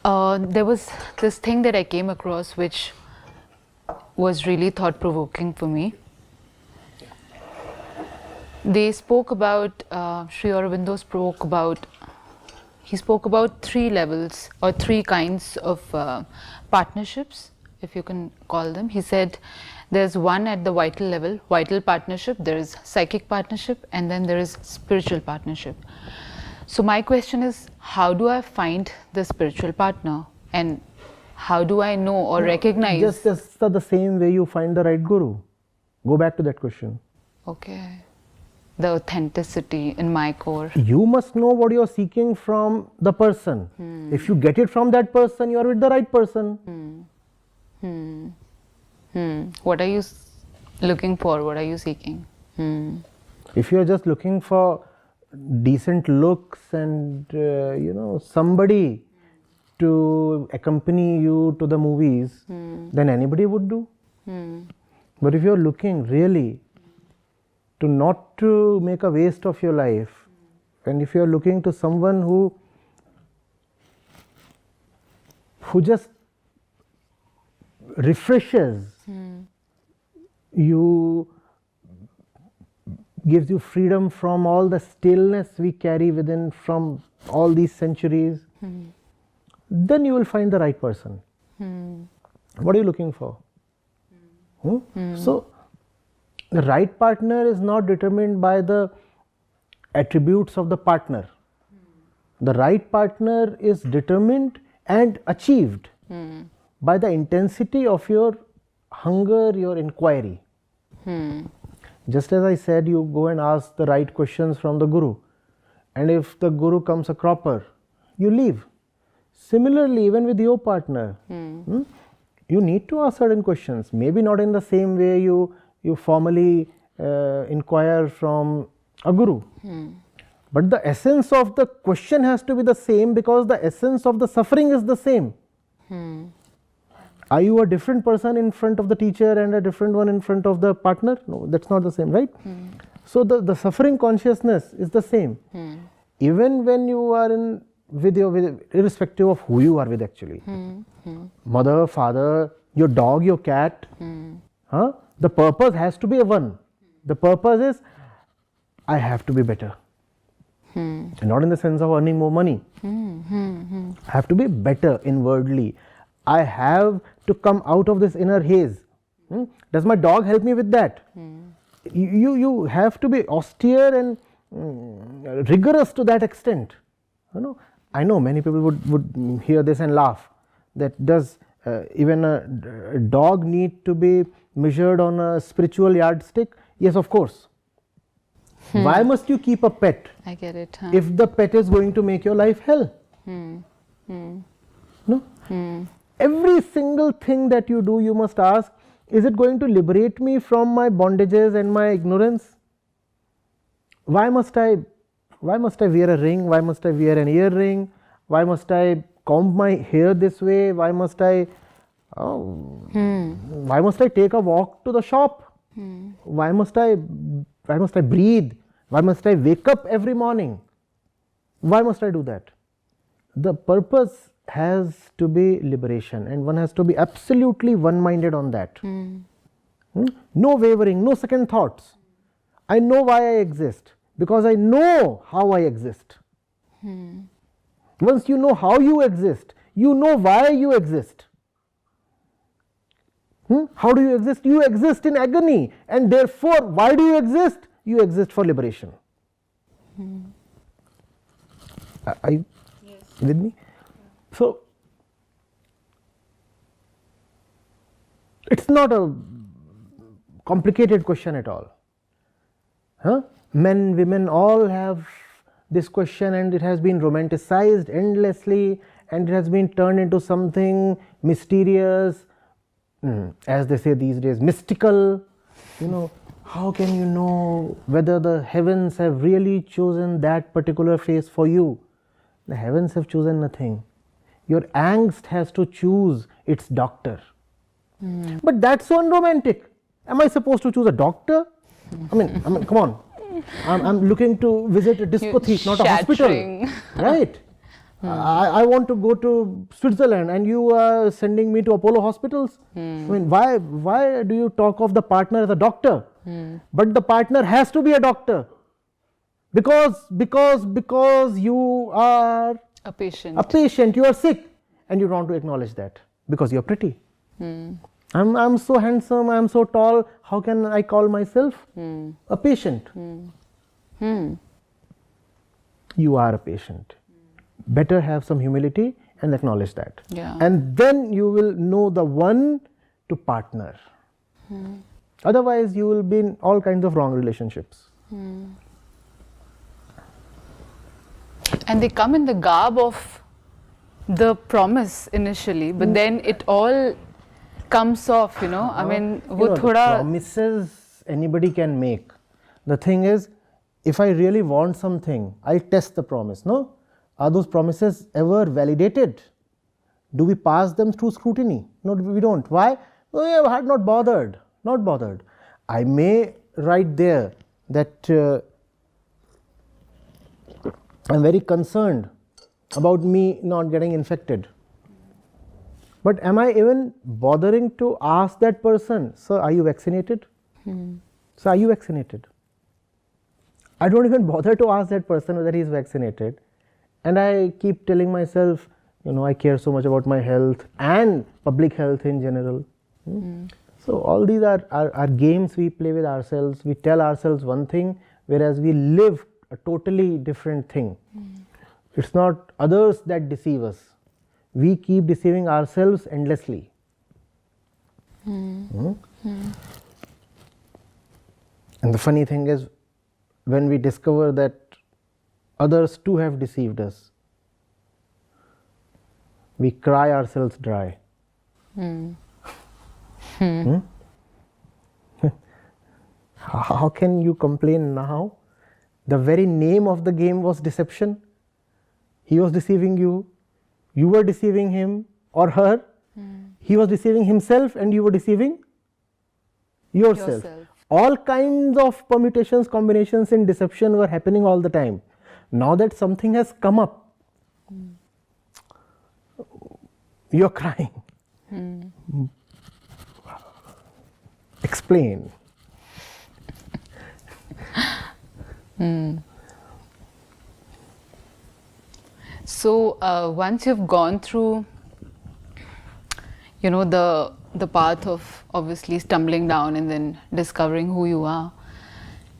There was this thing that I came across which was really thought-provoking for me. They spoke about, Sri Aurobindo spoke about 3 levels or 3 kinds of partnerships, if you can call them. He said there's one at the vital level, vital partnership, there is psychic partnership, and then there is spiritual partnership. So my question is, how do I find the spiritual partner, and how do I know or recognize? Just the same way you find the right guru. Go back to that question. Okay. The authenticity in my core. You must know what you are seeking from the person. If you get it from that person, you are with the right person. What are you looking for? What are you seeking? If you are just looking for decent looks and somebody to accompany you to the movies, then anybody would do. But if you are looking really to not to make a waste of your life, and if you are looking to someone who just refreshes you, gives you freedom from all the stillness we carry within from all these centuries, then you will find the right person. What are you looking for? So the right partner is not determined by the attributes of the partner. The right partner is determined and achieved by the intensity of your hunger, your inquiry. Just as I said, you go and ask the right questions from the guru, and if the guru comes a cropper, you leave. Similarly, even with your partner, you need to ask certain questions. Maybe not in the same way you formally inquire from a guru. But the essence of the question has to be the same, because the essence of the suffering is the same. Are you a different person in front of the teacher and a different one in front of the partner? No, that's not the same, right? So the suffering consciousness is the same. Even when you are with irrespective of who you are with actually. Mother, father, your dog, your cat. The purpose has to be one. The purpose is, I have to be better. And not in the sense of earning more money. I have to be better inwardly. I have to come out of this inner haze. Does my dog help me with that? You have to be austere and rigorous to that extent. I know many people would hear this and laugh. That does even a dog need to be measured on a spiritual yardstick? Yes, of course. Why must you keep a pet? I get it. If the pet is going to make your life hell? No? Every single thing that you do, you must ask, is it going to liberate me from my bondages and my ignorance? Why must I wear a ring? Why must I wear an earring? Why must I comb my hair this way? Why must I take a walk to the shop? Why must I breathe? Why must I wake up every morning? Why must I do that? The purpose has to be liberation, and one has to be absolutely one-minded on that. No wavering, no second thoughts. I know why I exist, because I know how I exist. Once you know how you exist, you know why you exist. How do you exist? You exist in agony, and therefore, why do you exist? You exist for liberation. Are you with me? So, it's not a complicated question at all. Men, women all have this question, and it has been romanticized endlessly, and it has been turned into something mysterious, as they say these days, mystical. How can you know whether the heavens have really chosen that particular face for you? The heavens have chosen nothing. Your angst has to choose its doctor. But that's so unromantic. Am I supposed to choose a doctor? I mean, come on. I'm looking to visit a discotheque, not a hospital. Right? I want to go to Switzerland and you are sending me to Apollo hospitals. I mean, why do you talk of the partner as a doctor? But the partner has to be a doctor because you are A patient. you are sick and you don't want to acknowledge that because you're pretty. I'm so handsome, I'm so tall, how can I call myself a patient? You are a patient. Better have some humility and acknowledge that. Yeah. And then you will know the one to partner. Otherwise, you will be in all kinds of wrong relationships. And they come in the garb of the promise initially, but then it all comes off, I mean, You know, the promises anybody can make. The thing is, if I really want something, I test the promise. No? Are those promises ever validated? Do we pass them through scrutiny? No, we don't. Why? Oh, yeah, I had not bothered. Not bothered. I may write there that I'm very concerned about me not getting infected. But am I even bothering to ask that person, sir, are you vaccinated? Sir, are you vaccinated? I don't even bother to ask that person whether he is vaccinated. And I keep telling myself, I care so much about my health and public health in general. So all these are games we play with ourselves. We tell ourselves one thing, whereas we live a totally different thing. It's not others that deceive us. We keep deceiving ourselves endlessly. And the funny thing is, when we discover that others too have deceived us, we cry ourselves dry. How can you complain now? The very name of the game was deception. He was deceiving you, you were deceiving him or her. He was deceiving himself and you were deceiving yourself. All kinds of permutations, combinations in deception were happening all the time. Now that something has come up, you're crying. Explain. So once you've gone through, the path of obviously stumbling down and then discovering who you are,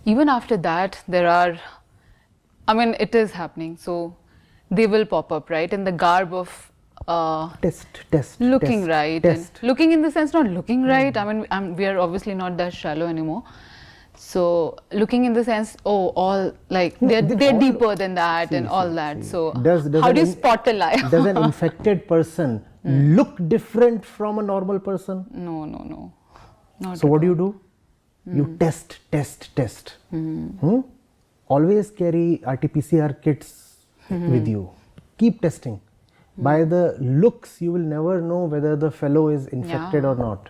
even after that, it is happening. So they will pop up, right, in the garb of looking right, and looking in the sense not looking right. We are obviously not that shallow anymore. So looking in the sense, they're deeper than that and all that. So how do you spot a lie? Does an infected person look different from a normal person? No. Not so what do? You test. Always carry RT-PCR kits with you. Keep testing. By the looks, you will never know whether the fellow is infected or not.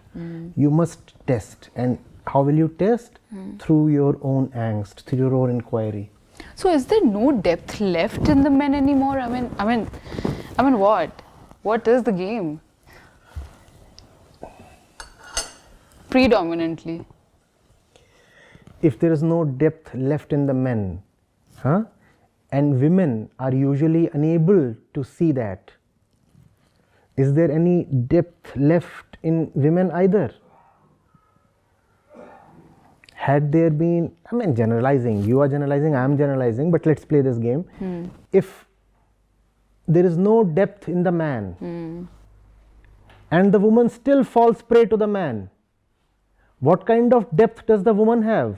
You must test. And how will you test? Through your own angst, through your own inquiry. So is there no depth left in the men anymore? What? What is the game? Predominantly. If there is no depth left in the men, and women are usually unable to see that, is there any depth left in women either? Had there been, generalizing, you are generalizing, I am generalizing, but let's play this game. If there is no depth in the man, and the woman still falls prey to the man, what kind of depth does the woman have?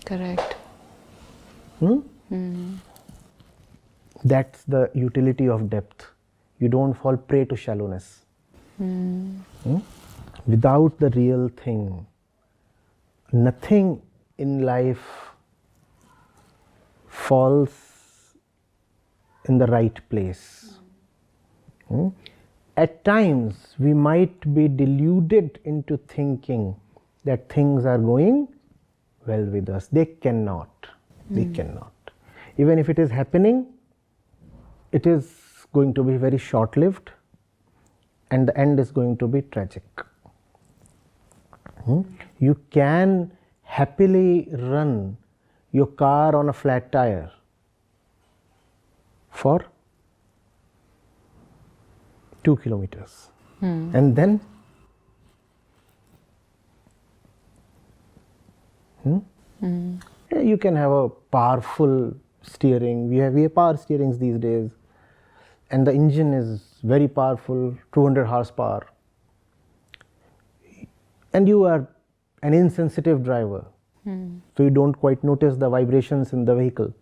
Correct. That's the utility of depth. You don't fall prey to shallowness. Without the real thing, nothing in life falls in the right place. At times, we might be deluded into thinking that things are going well with us. They cannot. They cannot. Even if it is happening, it is going to be very short lived and the end is going to be tragic. You can happily run your car on a flat tire for 2 kilometers and then you can have a powerful steering. We have power steerings these days, and the engine is very powerful, 200 horsepower, and you are an insensitive driver, so you don't quite notice the vibrations in the vehicle.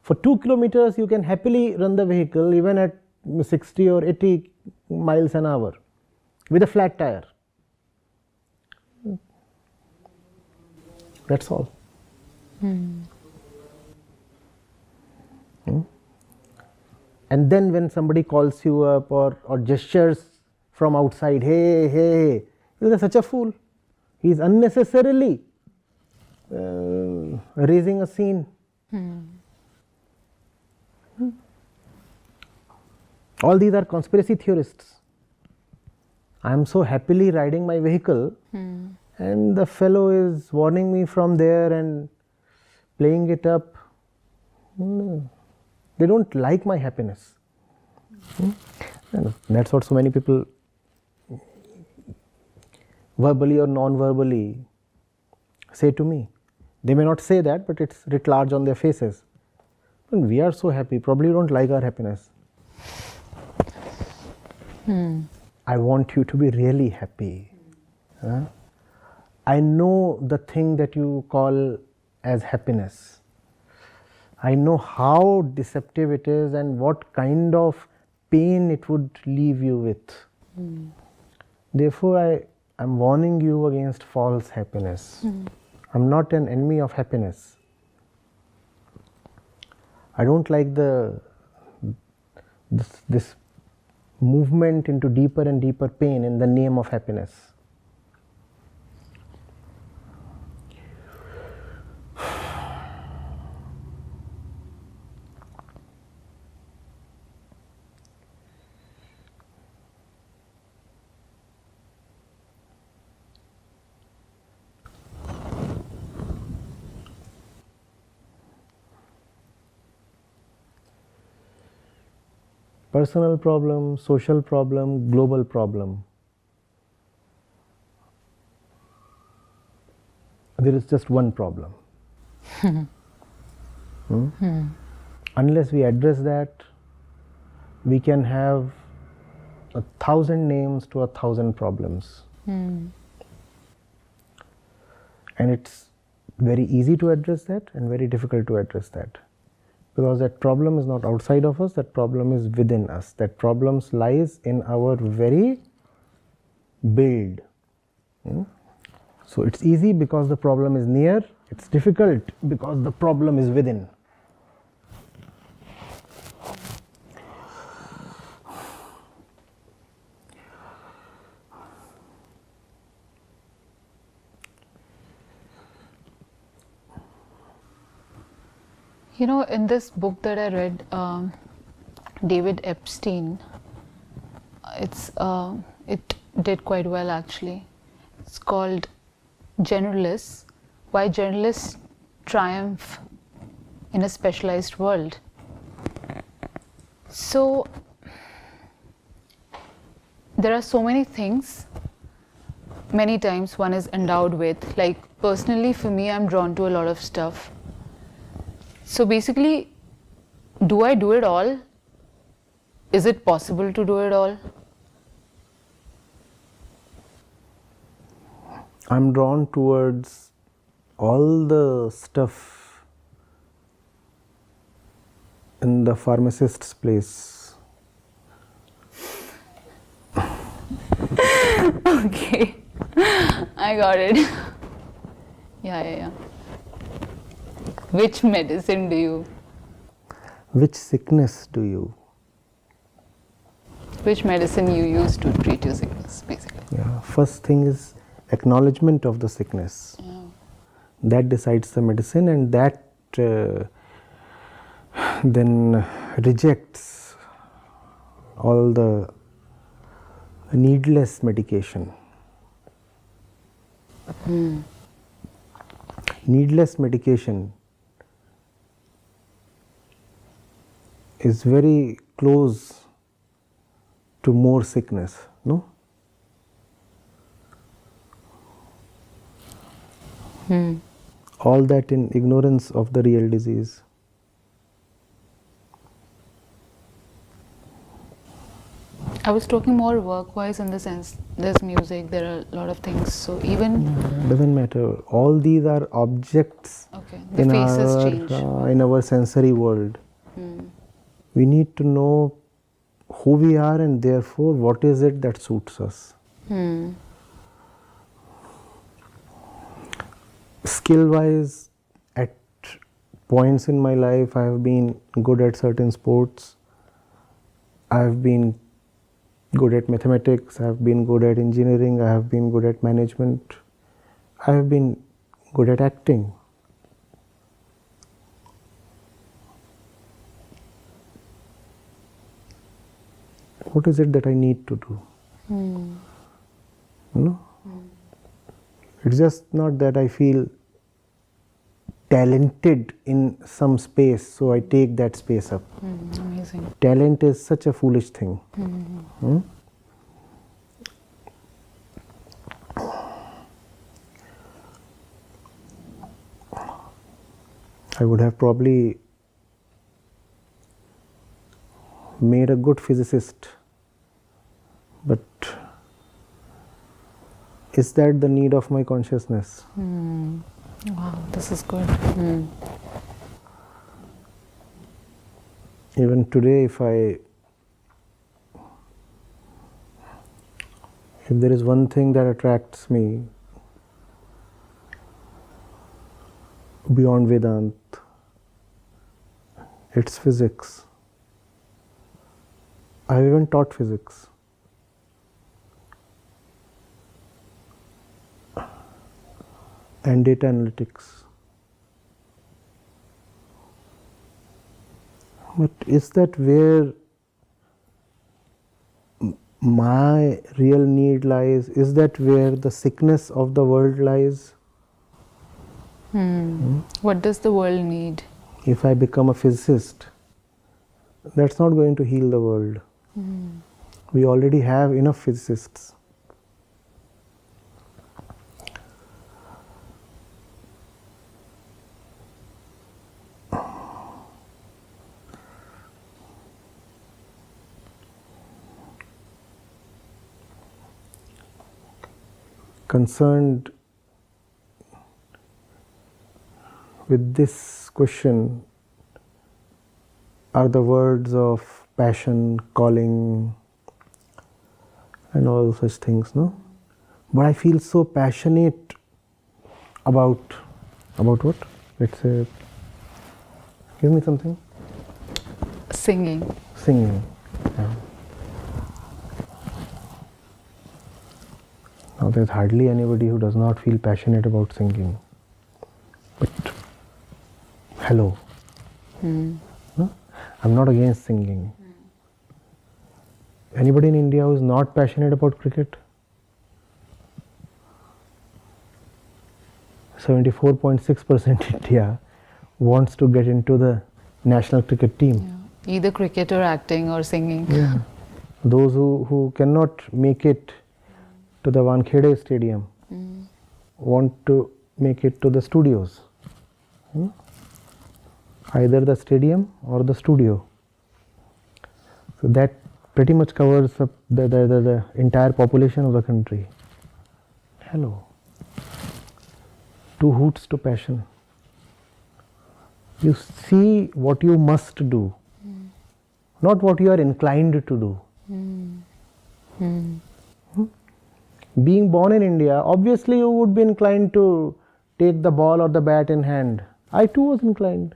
For 2 kilometers you can happily run the vehicle even at 60 or 80 miles an hour with a flat tire. That's all. And then when somebody calls you up or gestures from outside, hey, hey, you are such a fool. He is unnecessarily raising a scene. All these are conspiracy theorists. I am so happily riding my vehicle and the fellow is warning me from there and playing it up. They don't like my happiness. And that's what so many people, verbally or non-verbally, say to me. They may not say that, but it's writ large on their faces. And we are so happy, probably you don't like our happiness. I want you to be really happy. I know the thing that you call as happiness. I know how deceptive it is and what kind of pain it would leave you with. Therefore, I am warning you against false happiness. I am not an enemy of happiness. I don't like this movement into deeper and deeper pain in the name of happiness. Personal problem, social problem, global problem. There is just one problem. Unless we address that, we can have 1,000 names to 1,000 problems. And it's very easy to address that and very difficult to address that. Because that problem is not outside of us, that problem is within us. That problem lies in our very build. So it's easy because the problem is near, it's difficult because the problem is within. You know, in this book that I read, David Epstein, it did quite well actually. It's called Generalists, Why Generalists Triumph in a Specialized World. So, there are so many things, many times one is endowed with, like personally for me I'm drawn to a lot of stuff. So basically, do I do it all? Is it possible to do it all? I'm drawn towards all the stuff in the pharmacist's place. Okay, I got it. Yeah. Which medicine do you? Which sickness do you? Which medicine you use to treat your sickness, basically? Yeah. First thing is acknowledgement of the sickness. Yeah. That decides the medicine, and that then rejects all the needless medication. Needless medication is very close to more sickness, no? All that in ignorance of the real disease. I was talking more work-wise in the sense there's music, there are a lot of things. So even Doesn't matter. All these are objects okay, the faces change. in our sensory world. We need to know who we are and therefore what is it that suits us. Skill wise, at points in my life, I have been good at certain sports. I have been good at mathematics, I have been good at engineering, I have been good at management, I have been good at acting. What is it that I need to do? You know? It's just not that I feel talented in some space, so I take that space up. Amazing. Talent is such a foolish thing. I would have probably made a good physicist, but is that the need of my consciousness? Wow, this is good. Even today, if there is one thing that attracts me beyond Vedant, it's physics. I even taught physics. And data analytics. But is that where my real need lies? Is that where the sickness of the world lies? What does the world need? If I become a physicist, that's not going to heal the world. We already have enough physicists. Concerned with this question are the words of passion, calling, and all such things, no? But I feel so passionate about what? Let's say, give me something. Singing. Singing. Yeah. Now there's hardly anybody who does not feel passionate about singing. But hello. No? I'm not against singing. Anybody in India who is not passionate about cricket? 74.6% India wants to get into the national cricket team. Yeah. Either cricket or acting or singing. Yeah. Those who cannot make it to the Wankhede stadium want to make it to the studios. Either the stadium or the studio. So that pretty much covers up the entire population of the country. Hello. Two hoots to passion. You see what you must do, not what you are inclined to do. Being born in India, obviously you would be inclined to take the ball or the bat in hand. I too was inclined.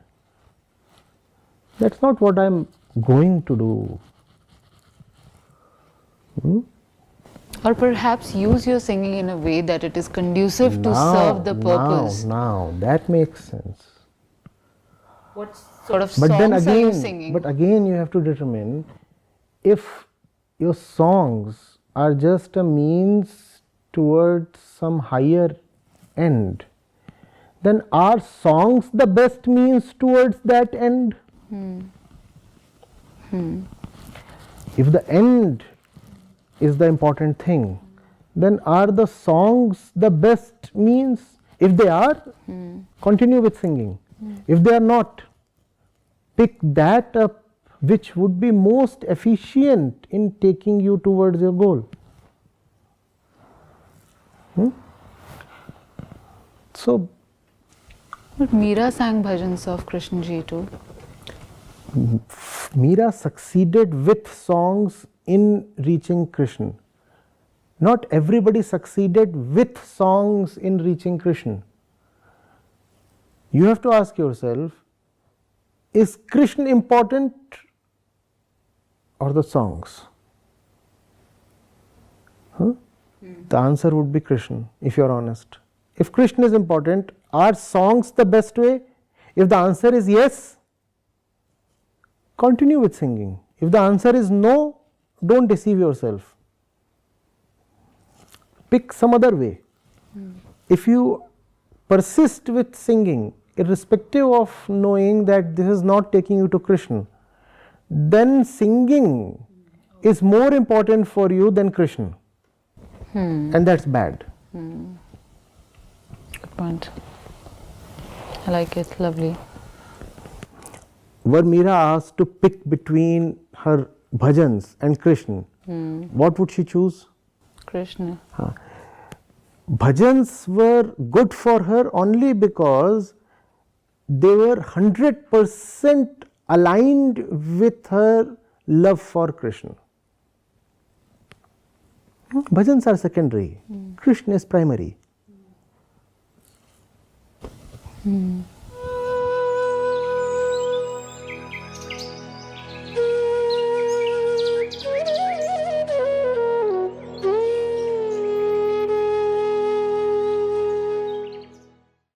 That's not what I'm going to do. Or perhaps use your singing in a way that it is conducive to serve the purpose. Now, that makes sense. What sort of But songs then are you again, singing? you have to determine if your songs are just a means towards some higher end, then are songs the best means towards that end? If the end is the important thing, then are the songs the best means? If they are, continue with singing. If they are not, pick that up which would be most efficient in taking you towards your goal. So, But Meera sang bhajans of Krishna ji too. Meera succeeded with songs in reaching Krishna. Not everybody succeeded with songs in reaching Krishna. You have to ask yourself, is Krishna important or the songs? The answer would be Krishna, if you are honest. If Krishna is important, are songs the best way? If the answer is yes, continue with singing. If the answer is no, don't deceive yourself. Pick some other way. If you persist with singing, irrespective of knowing that this is not taking you to Krishna, then singing is more important for you than Krishna. And that's bad. Good point. I like it. Lovely. Were Meera asked to pick between her bhajans and Krishna, what would she choose? Krishna. Bhajans were good for her only because they were 100% aligned with her love for Krishna. Bhajans are secondary. Krishna is primary.